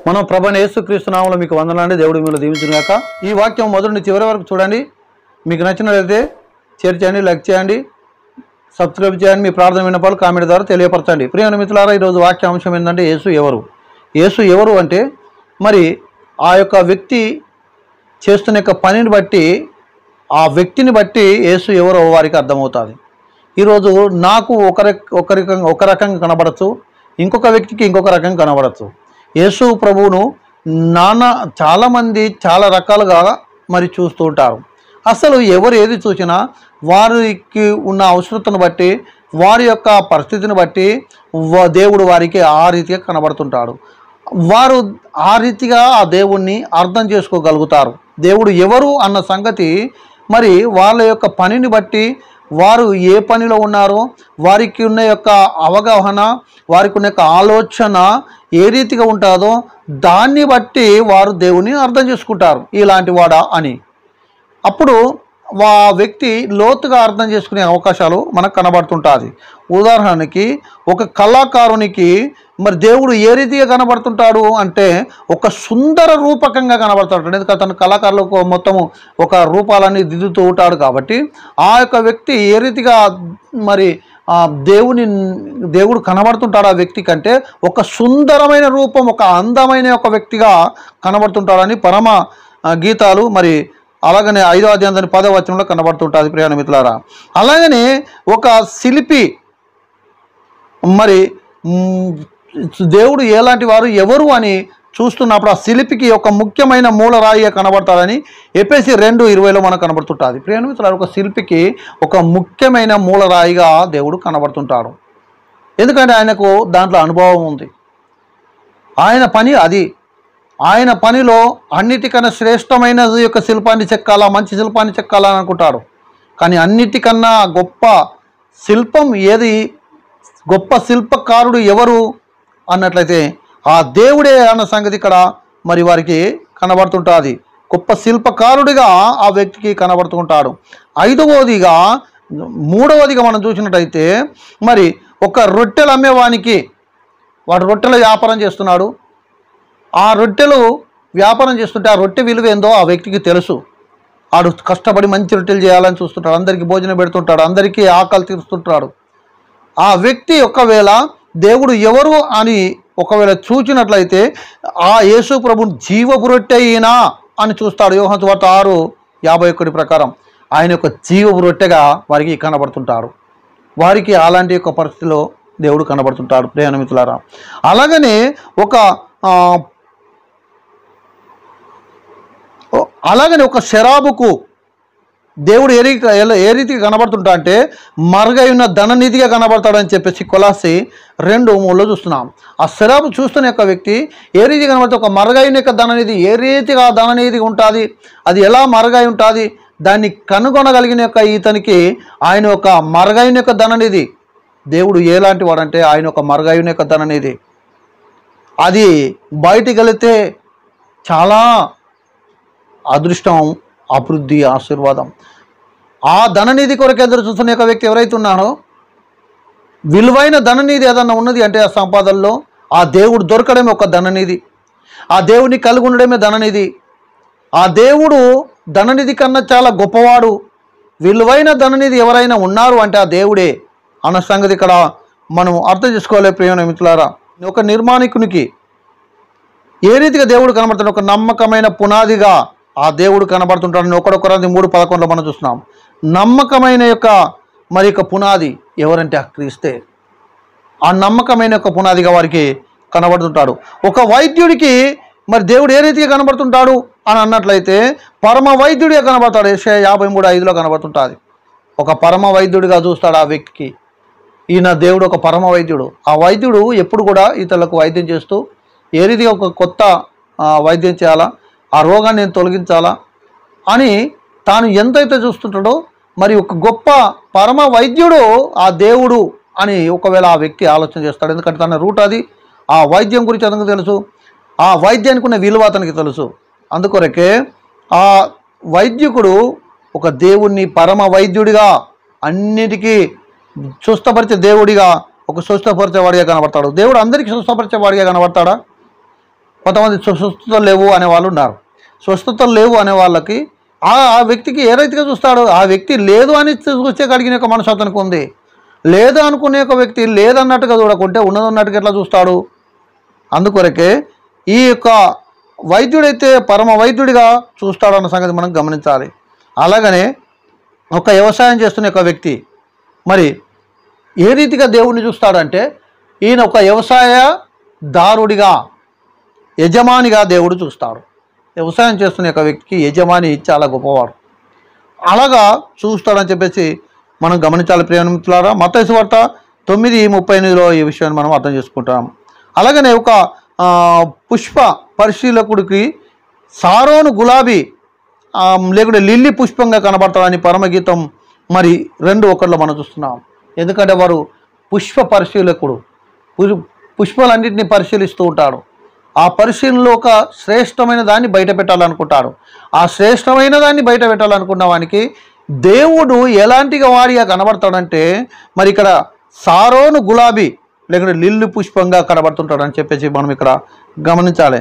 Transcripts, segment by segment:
మనం ప్రభువైన యేసుక్రీస్తు నామములో మీకు వందనాలండి. దేవుడు మిమ్మల్ని దీవించును గాక. ఈ వాక్యం మొదటి నుంచి చివరి వరకు చూడండి. మీకు నచ్చినట్లయితే షేర్ చేయండి, లైక్ చేయండి, సబ్స్క్రైబ్ చేయండి. మీ ప్రార్థన విన్నపాలు కామెంట్ ద్వారా తెలియపరచండి. ప్రియమైన మిత్రులారా, ఈరోజు వాక్య అంశం ఏంటంటే యేసు ఎవరు. యేసు ఎవరు అంటే మరి ఆ యొక్క వ్యక్తి చేస్తున్న యొక్క పనిని బట్టి, ఆ వ్యక్తిని బట్టి యేసు ఎవరో వారికి అర్థమవుతుంది. ఈరోజు నాకు ఒక రకంగా కనబడచ్చు, ఇంకొక వ్యక్తికి ఇంకొక రకంగా కనబడచ్చు. యేసు ప్రభువును చాలామంది చాలా రకాలుగా మరి చూస్తూ ఉంటారు. అసలు ఎవరు ఏది చూసినా వారికి ఉన్న అవసరతను బట్టి, వారి యొక్క పరిస్థితిని బట్టి దేవుడు వారికి ఆ రీతిగా కనబడుతుంటాడు. వారు ఆ రీతిగా ఆ దేవుణ్ణి అర్థం చేసుకోగలుగుతారు. దేవుడు ఎవరు అన్న సంగతి మరి వాళ్ళ యొక్క పనిని బట్టి, వారు ఏ పనిలో ఉన్నారో, వారికి ఉన్న యొక్క అవగాహన, వారికి ఉన్న యొక్క ఆలోచన ఏ రీతిగా ఉంటుందో దాన్ని బట్టి వారు దేవుని అర్థం చేసుకుంటారు. ఇలాంటి వాడా అని అప్పుడు ఆ వ్యక్తి లోతుగా అర్థం చేసుకునే అవకాశాలు మనకు కనబడుతుంటుంది. ఉదాహరణకి ఒక కళాకారునికి మరి దేవుడు ఏ రీతిగా కనబడుతుంటాడు అంటే ఒక సుందర రూపకంగా కనబడుతుంటాడు. ఎందుకంటే తన కళాకారులకు మొత్తము ఒక రూపాలన్నీ దిద్దుతూ ఉంటాడు. కాబట్టి ఆ యొక్క వ్యక్తి ఏ రీతిగా మరి దేవుడు కనబడుతుంటాడు ఆ వ్యక్తి కంటే ఒక సుందరమైన రూపం, ఒక అందమైన ఒక వ్యక్తిగా కనబడుతుంటాడని పరమ గీతాలు మరి అలాగనే 5వ అధ్యాయం 10వ వచనంలో కనబడుతుంటుంది. ప్రియ మిత్రులారా, అలాగనే ఒక శిల్పి మరి దేవుడు ఎలాంటి వారు ఎవరు అని చూస్తున్నప్పుడు ఆ శిల్పికి ఒక ముఖ్యమైన మూలరాయిగా కనబడతాడని ఎఫెసీ 2:20లో మనకు కనబడుతుంటుంది. ప్రియ మిత్రులారా, ఒక శిల్పికి ఒక ముఖ్యమైన మూలరాయిగా దేవుడు కనబడుతుంటాడు. ఎందుకంటే ఆయనకు దాంట్లో అనుభవం ఉంది. ఆయన పని అది. ఆయన పనిలో అన్నిటికన్నా శ్రేష్టమైన యొక్క శిల్పాన్ని చెక్కాలా, మంచి శిల్పాన్ని చెక్కాలా అని అనుకుంటాడు. కానీ అన్నిటికన్నా గొప్ప శిల్పం ఏది, గొప్ప శిల్పకారుడు ఎవరు అన్నట్లయితే ఆ దేవుడే అన్న సంగతి ఇక్కడ మరి వారికి కనబడుతుంటుంది. గొప్ప శిల్పకారుడిగా ఆ వ్యక్తికి కనబడుతుంటాడు. మూడవదిగా మనం చూసినట్టయితే మరి ఒక రొట్టెలు అమ్మేవానికి, వాడు రొట్టెల వ్యాపారం చేస్తున్నాడు. ఆ రొట్టెలు వ్యాపారం చేస్తుంటే ఆ రొట్టె విలువ ఏందో ఆ వ్యక్తికి తెలుసు. వాడు కష్టపడి మంచి రొట్టెలు చేయాలని చూస్తుంటాడు, అందరికీ భోజనం పెడుతుంటాడు, అందరికీ ఆకలి తీరుస్తుంటాడు. ఆ వ్యక్తి ఒకవేళ దేవుడు ఎవరు అని ఒకవేళ చూచినట్లయితే ఆ యేసు ప్రభుని జీవపు రొట్టె ఈయన అని చూస్తాడు. యోహాను సువార్త 6:51 ప్రకారం ఆయన యొక్క జీవపు రొట్టెగా వారికి కనబడుతుంటాడు. వారికి అలాంటి యొక్క పరిస్థితిలో దేవుడు కనబడుతుంటాడు. ప్రియ మిత్రులారా, అలాగనే ఒక శరాబుకు దేవుడు ఏ రీతిగా కనబడుతుంటా అంటే మరుగై ఉన్న ధననిధిగా కనబడతాడని చెప్పేసి కొలస్సీ 2:3లో చూస్తున్నాం. ఆ శరాబు చూస్తున్న యొక్క వ్యక్తి ఏ రీతిగా కనబడుతుంది, ఒక మరుగైన యొక్క ధననిధి ఏ రీతిగా ధననిధి ఉంటుంది, అది ఎలా మరుగై ఉంటుంది, దాన్ని కనుగొనగలిగిన యొక్క ఇతనికి ఆయన ఒక మరుగైన యొక్క ధననిధి. దేవుడు ఎలాంటి వాడంటే ఆయన ఒక మరుగైన యొక్క ధననిధి. అది బయటికి వెళితే చాలా అదృష్టం, అభివృద్ధి, ఆశీర్వాదం. ఆ ధననిధి కొరకు ఎదురు చూస్తున్న యొక్క వ్యక్తి ఎవరైతే ఉన్నారో, విలువైన ధననిధి ఏదన్నా ఉన్నది అంటే ఆ సంపాదనలో ఆ దేవుడు దొరకడమే ఒక ధననిధి. ఆ దేవుని కలిగి ఉండడమే ధననిధి. ఆ దేవుడు ధననిధి కన్నా చాలా గొప్పవాడు. విలువైన ధననిధి ఎవరైనా ఉన్నారు అంటే ఆ దేవుడే అన్న సంగతి ఇక్కడ మనం అర్థం చేసుకోవాలి. ప్రియమైన మిత్రులారా, ఒక నిర్మాణికునికి ఏ రీతిగా దేవుడు కనబడుతున్నాడు, ఒక నమ్మకమైన పునాదిగా ఆ దేవుడు కనబడుతుంటాడు. 1 కొరింథీ 3:11లో మనం చూస్తున్నాం. నమ్మకమైన యొక్క మరి యొక్క పునాది ఎవరంటే ఆ క్రీస్తే. ఆ నమ్మకమైన యొక్క పునాదిగా వారికి కనబడుతుంటాడు. ఒక వైద్యుడికి మరి దేవుడు ఏ రీతిగా కనబడుతుంటాడు అని అన్నట్లయితే పరమ వైద్యుడిగా కనబడతాడు. యెషయా 53:5లో కనబడుతుంటుంది. ఒక పరమ వైద్యుడిగా చూస్తాడు ఆ వ్యక్తికి. ఈయన దేవుడు ఒక పరమ వైద్యుడు. ఆ వైద్యుడు ఎప్పుడు కూడా ఇతరులకు వైద్యం చేస్తూ ఏ రీతిగా ఒక కొత్త వైద్యం చేయాలా, ఆ రోగాన్ని నేను తొలగించాలా అని తాను ఎంతైతే చూస్తుంటాడో మరి ఒక గొప్ప పరమ వైద్యుడు ఆ దేవుడు అని ఒకవేళ ఆ వ్యక్తి ఆలోచన చేస్తాడు. ఎందుకంటే తన రూట్ అది. ఆ వైద్యం గురించి అతనికి తెలుసు, ఆ వైద్యానికి ఉన్న విలువ అతనికి తెలుసు. అందుకొరకే ఆ వైద్యకుడు ఒక దేవుణ్ణి పరమ వైద్యుడిగా, అన్నిటికీ స్వస్థపరిచే దేవుడిగా, ఒక స్వస్థపరిచేవాడిగా కనబడతాడు. దేవుడు అందరికీ స్వస్థపరిచేవాడిగా కనబడతాడా? కొంతమంది స్వస్థతలు లేవు అనే వాళ్ళు ఉన్నారు. స్వస్థతలు లేవు అనే వాళ్ళకి ఆ వ్యక్తికి ఏ రీతిగా చూస్తాడు? ఆ వ్యక్తి లేదు అని చూసే కలిగిన యొక్క మనసు అతనికి ఉంది. లేదు అనుకునే ఒక వ్యక్తి లేదన్నట్టుగా చూడకుంటే ఉన్నదన్నట్టుగా ఎట్లా చూస్తాడు? అందుకొరకే ఈ యొక్క వైద్యుడైతే పరమ వైద్యుడిగా చూస్తాడు అన్న సంగతి మనం గమనించాలి. అలాగనే ఒక వ్యవసాయం చేస్తున్న ఒక వ్యక్తి మరి ఏ రీతిగా దేవుణ్ణి చూస్తాడంటే, ఈయన ఒక వ్యవసాయదారుడిగా, యజమానిగా దేవుడు చూస్తాడు. వ్యవసాయం చేస్తున్న ఒక వ్యక్తికి యజమాని చాలా గొప్పవాడు. అలాగా చూస్తాడని చెప్పేసి మనం గమనించాలి. ప్రియమిత్రులారా, మత్తయి సువార్త 9:38లో ఈ విషయాన్ని మనం అర్థం చేసుకుంటాం. అలాగనే ఒక పుష్ప పరిశీలకుడికి సారోను గులాబీ లేకుంటే లిల్లీ పుష్పంగా కనబడతాడని పరమగీతం మరి 2:1లో మనం చూస్తున్నాం. ఎందుకంటే వారు పుష్ప పరిశీలకుడు, పుష్పాలన్నింటినీ పరిశీలిస్తూ ఉంటాడు. ఆ పరిశీలనలో ఒక శ్రేష్టమైన దాన్ని బయట పెట్టాలనుకుంటాడు. ఆ శ్రేష్టమైన దాన్ని బయట పెట్టాలనుకున్న వానికి దేవుడు ఎలాంటిగా వాడిగా కనబడతాడంటే, మరి ఇక్కడ సారోను గులాబీ లేకుంటే లిల్లీ పుష్పంగా కనబడుతుంటాడని చెప్పేసి మనం ఇక్కడ గమనించాలి.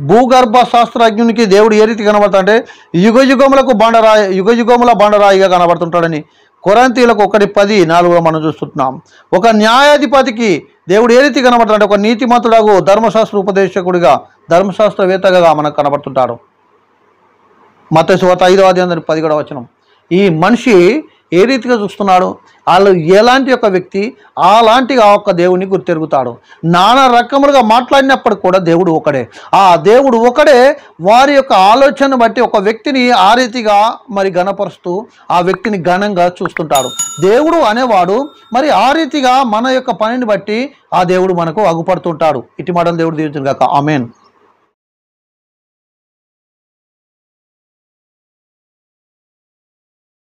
భూగర్భ శాస్త్రజ్ఞునికి దేవుడు ఏ రీతి కనబడతాడంటే యుగ యుగముల బండరాయిగా కనబడుతుంటాడని కొరింథీయులకు 1:10-4 మనం చూస్తున్నాం. ఒక న్యాయాధిపతికి దేవుడు ఏ రీతి కనబడతాడంటే ఒక నీతిమంతుడగు ధర్మశాస్త్ర ఉపదేశకుడిగా, ధర్మశాస్త్రవేత్తగా మనకు కనబడుతుంటాడు. మత్తయి సువార్త 5:17 ఈ మనిషి ఏ రీతిగా చూస్తున్నాడు? వాళ్ళు ఎలాంటి ఒక వ్యక్తి అలాంటిగా ఒక దేవుని గుర్తెరుగుతాడు. నానా రకములుగా మాట్లాడినప్పుడు కూడా దేవుడు ఒకడే. ఆ దేవుడు ఒకడే వారి యొక్క ఆలోచన బట్టి ఒక వ్యక్తిని ఆ రీతిగా మరి ఘనపరుస్తూ ఆ వ్యక్తిని ఘనంగా చూస్తుంటాడు. దేవుడు అనేవాడు మరి ఆ రీతిగా మన యొక్క పనిని బట్టి ఆ దేవుడు మనకు అగుపడుతుంటాడు. ఇటు మాటలు దేవుడు దీవించును గాక. ఆమేన్.